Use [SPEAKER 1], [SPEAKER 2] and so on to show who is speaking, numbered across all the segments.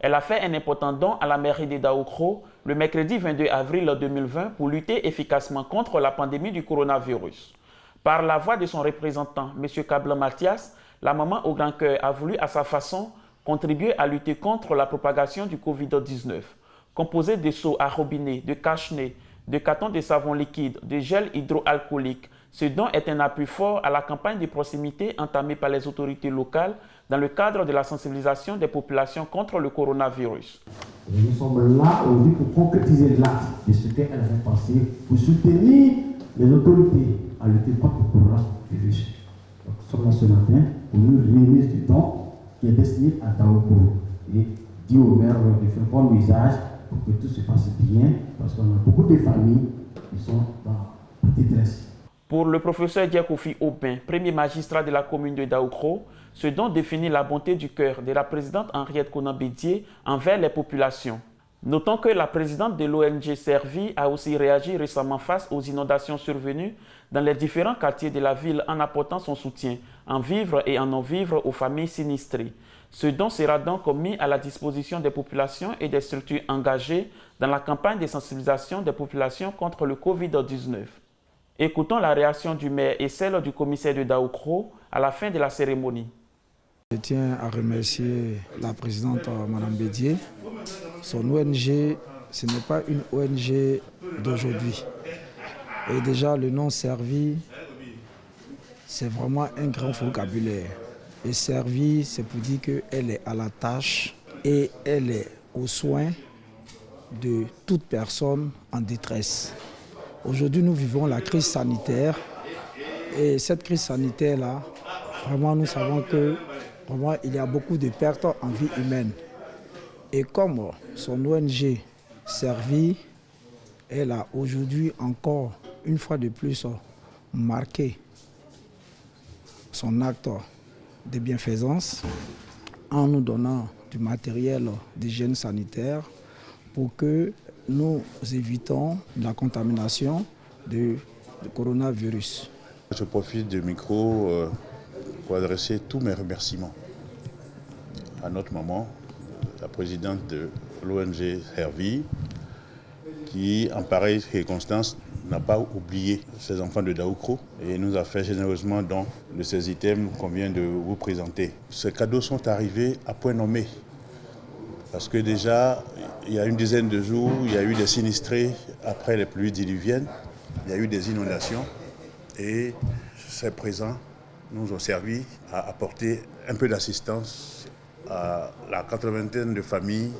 [SPEAKER 1] Elle a fait un important don à la mairie de Daoukro le mercredi 22 avril 2020 pour lutter efficacement contre la pandémie du coronavirus. Par la voix de son représentant, M. Kabla Mathias, la maman au grand cœur a voulu à sa façon contribuer à lutter contre la propagation du Covid-19. Composé de seaux à robinet, de cache-nez, de cartons de savon liquide, de gel hydroalcoolique, ce don est un appui fort à la campagne de proximité entamée par les autorités locales dans le cadre de la sensibilisation des populations contre le coronavirus.
[SPEAKER 2] Nous sommes là aujourd'hui pour concrétiser l'acte de ce qu'elle avait pensé, pour soutenir les autorités à lutter contre le coronavirus. Donc, nous sommes là ce matin pour nous remettre du don qui est destiné à Daoukro et dire au maire de faire bon usage pour que tout se passe bien, parce qu'on a beaucoup de familles qui sont dans détresse.
[SPEAKER 1] Pour le professeur Diakoufi Aubin, premier magistrat de la commune de Daoukro, ce don définit la bonté du cœur de la présidente Henriette Konan-Bédié envers les populations. Notons que la présidente de l'ONG Servi a aussi réagi récemment face aux inondations survenues dans les différents quartiers de la ville en apportant son soutien en vivres et en non-vivres aux familles sinistrées. Ce don sera donc mis à la disposition des populations et des structures engagées dans la campagne de sensibilisation des populations contre le Covid-19. Écoutons la réaction du maire et celle du commissaire de Daoukro à la fin de la cérémonie.
[SPEAKER 3] Je tiens à remercier la présidente Mme Bédié. Son ONG, ce n'est pas une ONG d'aujourd'hui. Et déjà, le nom Servi, c'est vraiment un grand vocabulaire. Et Servi, c'est pour dire qu'elle est à la tâche et elle est aux soins de toute personne en détresse. Aujourd'hui, nous vivons la crise sanitaire. Et cette crise sanitaire-là, vraiment, nous savons que vraiment, il y a beaucoup de pertes en vie humaine. Et comme son ONG Servi, elle a aujourd'hui encore, une fois de plus, marqué son acte de bienfaisance en nous donnant du matériel d'hygiène sanitaire pour que nous évitons la contamination du coronavirus.
[SPEAKER 4] Je profite du micro pour adresser tous mes remerciements à notre maman, la présidente de l'ONG Servi, qui, en pareille circonstance, n'a pas oublié ses enfants de Daoukro et nous a fait généreusement don de ces items qu'on vient de vous présenter. Ces cadeaux sont arrivés à point nommé, parce que déjà, il y a une dizaine de jours, il y a eu des sinistrés après les pluies diluviennes, il y a eu des inondations et ces présents nous ont servi à apporter un peu d'assistance à la 80aine de familles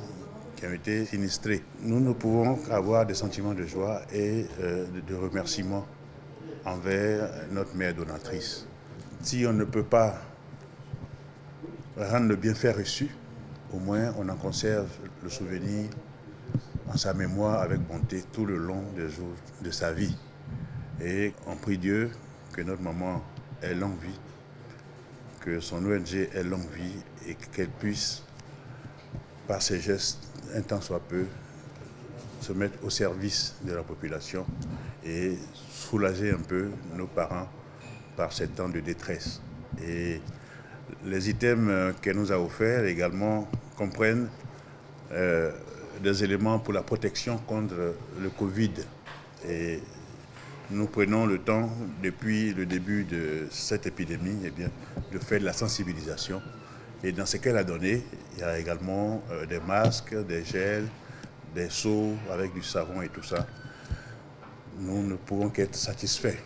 [SPEAKER 4] qui ont été sinistrées. Nous ne pouvons qu'avoir des sentiments de joie et de remerciement envers notre mère donatrice. Si on ne peut pas rendre le bienfait reçu, au moins on en conserve le souvenir en sa mémoire avec bonté tout le long des jours de sa vie. Et on prie Dieu que notre maman ait longue vie, que son ONG ait longue vie et qu'elle puisse, par ses gestes, un temps soit peu, se mettre au service de la population et soulager un peu nos parents par ces temps de détresse. Et les items qu'elle nous a offerts également comprennent des éléments pour la protection contre le Covid. Et nous prenons le temps, depuis le début de cette épidémie, de faire de la sensibilisation. Et dans ce qu'elle a donné, il y a également des masques, des gels, des seaux avec du savon et tout ça. Nous ne pouvons qu'être satisfaits.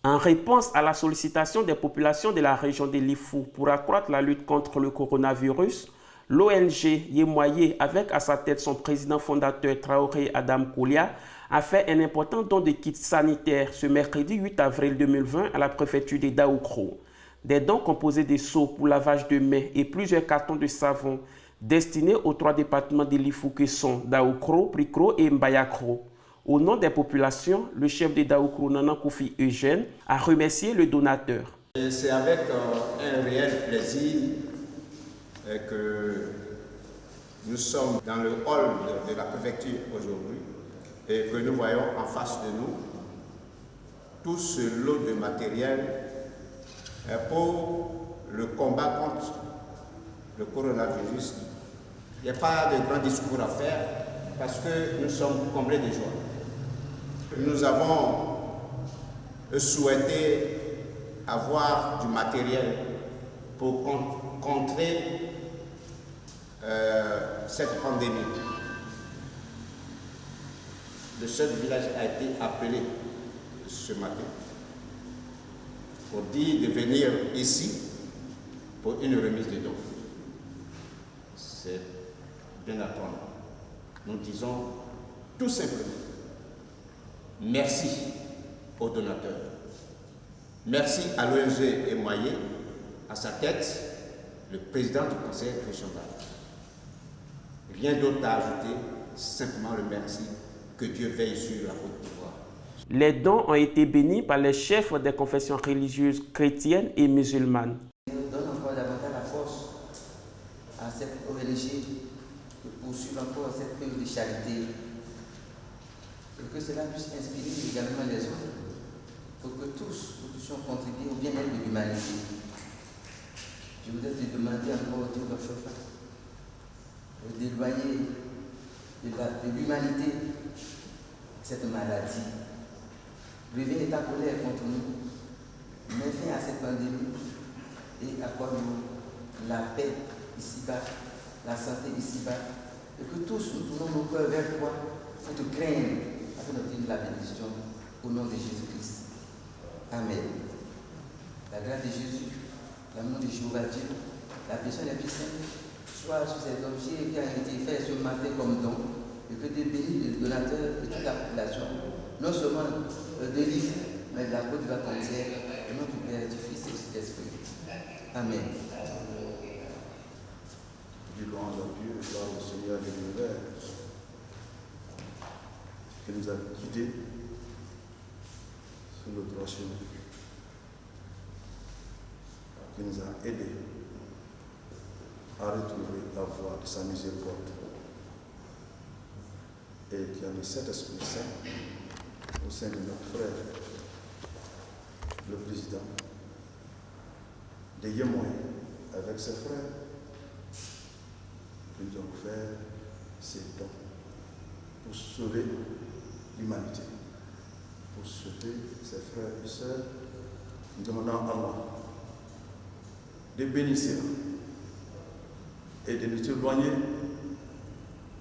[SPEAKER 1] En réponse à la sollicitation des populations de la région de Lifou pour accroître la lutte contre le coronavirus, l'ONG Yemoye, avec à sa tête son président fondateur Traoré Adam Koulia, a fait un important don de kits sanitaires ce mercredi 8 avril 2020 à la préfecture de Daoukro. Des dons composés de seaux pour lavage de mains et plusieurs cartons de savon destinés aux 3 départements de Lifou que sont Daoukro, Prikro et Mbayakro. Au nom des populations, le chef de Daoukro, Nana Koufi Eugène, a remercié le donateur.
[SPEAKER 5] C'est avec un réel plaisir que nous sommes dans le hall de la préfecture aujourd'hui et que nous voyons en face de nous tout ce lot de matériel pour le combat contre le coronavirus, il n'y a pas de grand discours à faire parce que nous sommes comblés de joie. Nous avons souhaité avoir du matériel pour contrer cette pandémie. Le chef du village a été appelé ce matin pour dire de venir ici pour une remise de dons. C'est bien à prendre. Nous disons tout simplement merci aux donateurs. Merci à l'ONG Émoyé, à sa tête, le président du conseil régional. Rien d'autre à ajouter, simplement le merci. Que Dieu veille sur la Côte d'Ivoire.
[SPEAKER 1] Les dons ont été bénis par les chefs des confessions religieuses chrétiennes et musulmanes.
[SPEAKER 6] On donne encore davantage la force à cette ONG de poursuivre encore cette œuvre de charité et que cela puisse inspirer également les autres pour que tous nous puissions contribuer au bien-être de l'humanité. Je voudrais te demander encore autour de chauffeur d'éloigner de l'humanité cette maladie. Levez ta colère contre nous, mets fin à cette pandémie et accorde-nous la paix ici-bas, la santé ici-bas, et que tous nous tournons nos cœurs vers toi pour te craindre afin d'obtenir la bénédiction au nom de Jésus-Christ. Amen. La grâce de Jésus, l'amour de Jéhovah Dieu, la personne des puissants soit sur ces objets qui ont été faits ce matin comme don, et que Dieu bénisse les donateurs et toute la population, non seulement de l'île, mais de la Côte d'Ivoire entière, au nom du Père, du Fils et du Saint-Esprit. Amen.
[SPEAKER 7] Du louange à Dieu, gloire au Seigneur de l'univers, qui nous a guidés sur le droit chemin, qui nous a aidés à retrouver la voie de sa miséricorde et qui a mis cet Esprit Saint au sein de notre frère, le président, de Yemoy, avec ses frères, qui nous ont offert ces dons pour sauver l'humanité, pour sauver ses frères et sœurs. Nous demandons à Allah de bénir et de nous éloigner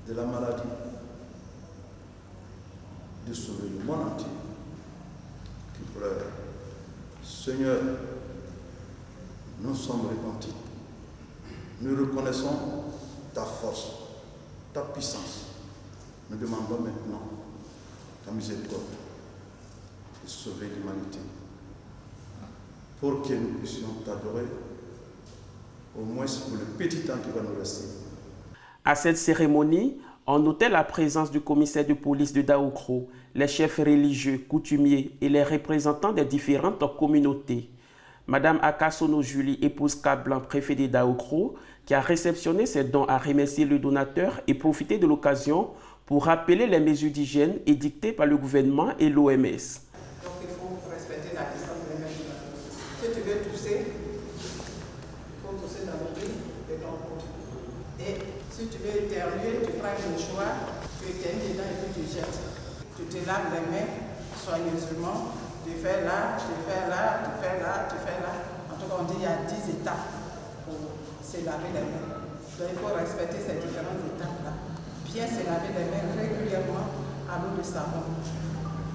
[SPEAKER 7] de la maladie, de sauver le monde entier qui pleure. Seigneur, nous sommes repentis. Nous reconnaissons ta force, ta puissance. Nous demandons maintenant ta miséricorde de sauver l'humanité pour que nous puissions t'adorer, au moins pour le petit temps qui va nous rester.
[SPEAKER 1] À cette cérémonie, on notait la présence du commissaire de police de Daoukro, les chefs religieux, coutumiers et les représentants des différentes communautés. Madame Akasono Julie, épouse Kablan, préfet de Daoukro, qui a réceptionné ces dons, a remercié le donateur et profité de l'occasion pour rappeler les mesures d'hygiène édictées par le gouvernement et l'OMS.
[SPEAKER 8] Donc il faut respecter la distance des mains. Si tu veux tousser, il faut tousser dans le nez de ton corps. Et si tu veux éternuer, tu prends le choix, tu éternues dedans et puis tu jettes. Tu te laves les mains soigneusement, tu fais là, tu fais là, tu fais là, tu fais là. En tout cas, on dit qu'il y a 10 étapes pour se laver les mains. Donc il faut respecter ces différentes étapes-là. Bien se laver les mains régulièrement à l'eau de savon.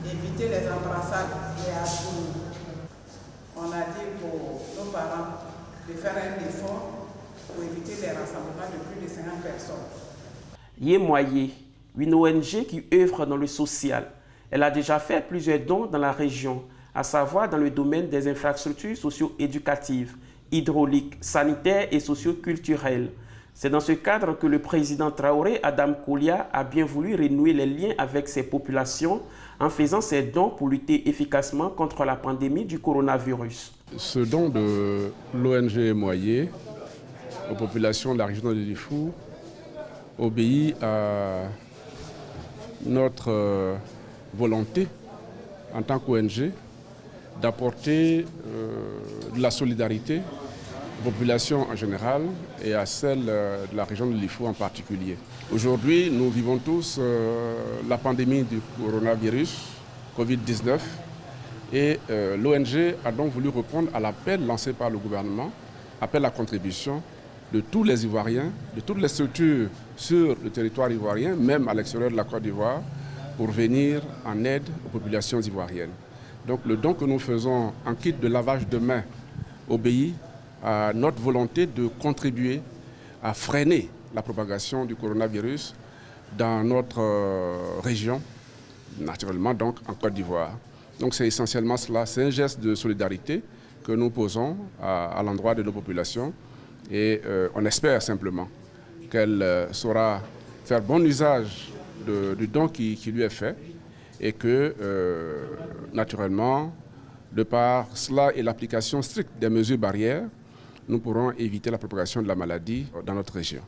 [SPEAKER 8] Éviter les embrassades, les abdos. On a dit pour nos parents de faire un effort pour éviter les rassemblements de plus de 50 personnes.
[SPEAKER 1] Yemoye, une ONG qui œuvre dans le social. Elle a déjà fait plusieurs dons dans la région, à savoir dans le domaine des infrastructures socio-éducatives, hydrauliques, sanitaires et socio-culturelles. C'est dans ce cadre que le président Traoré Adam Koulia a bien voulu renouer les liens avec ces populations en faisant ces dons pour lutter efficacement contre la pandémie du coronavirus.
[SPEAKER 9] Ce don de l'ONG Moyer aux populations de la région de Lifou obéit à notre volonté en tant qu'ONG d'apporter de la solidarité population en général et à celle de la région de l'Ifou en particulier. Aujourd'hui, nous vivons tous la pandémie du coronavirus, Covid-19, et l'ONG a donc voulu répondre à l'appel lancé par le gouvernement, appel à contribution de tous les Ivoiriens, de toutes les structures sur le territoire ivoirien, même à l'extérieur de la Côte d'Ivoire, pour venir en aide aux populations ivoiriennes. Donc le don que nous faisons en kit de lavage de mains obéit à notre volonté de contribuer à freiner la propagation du coronavirus dans notre région, naturellement donc en Côte d'Ivoire. Donc c'est essentiellement cela, c'est un geste de solidarité que nous posons à l'endroit de nos populations et on espère simplement qu'elle saura faire bon usage du don qui lui est fait et que naturellement, de par cela et l'application stricte des mesures barrières, nous pourrons éviter la propagation de la maladie dans notre région.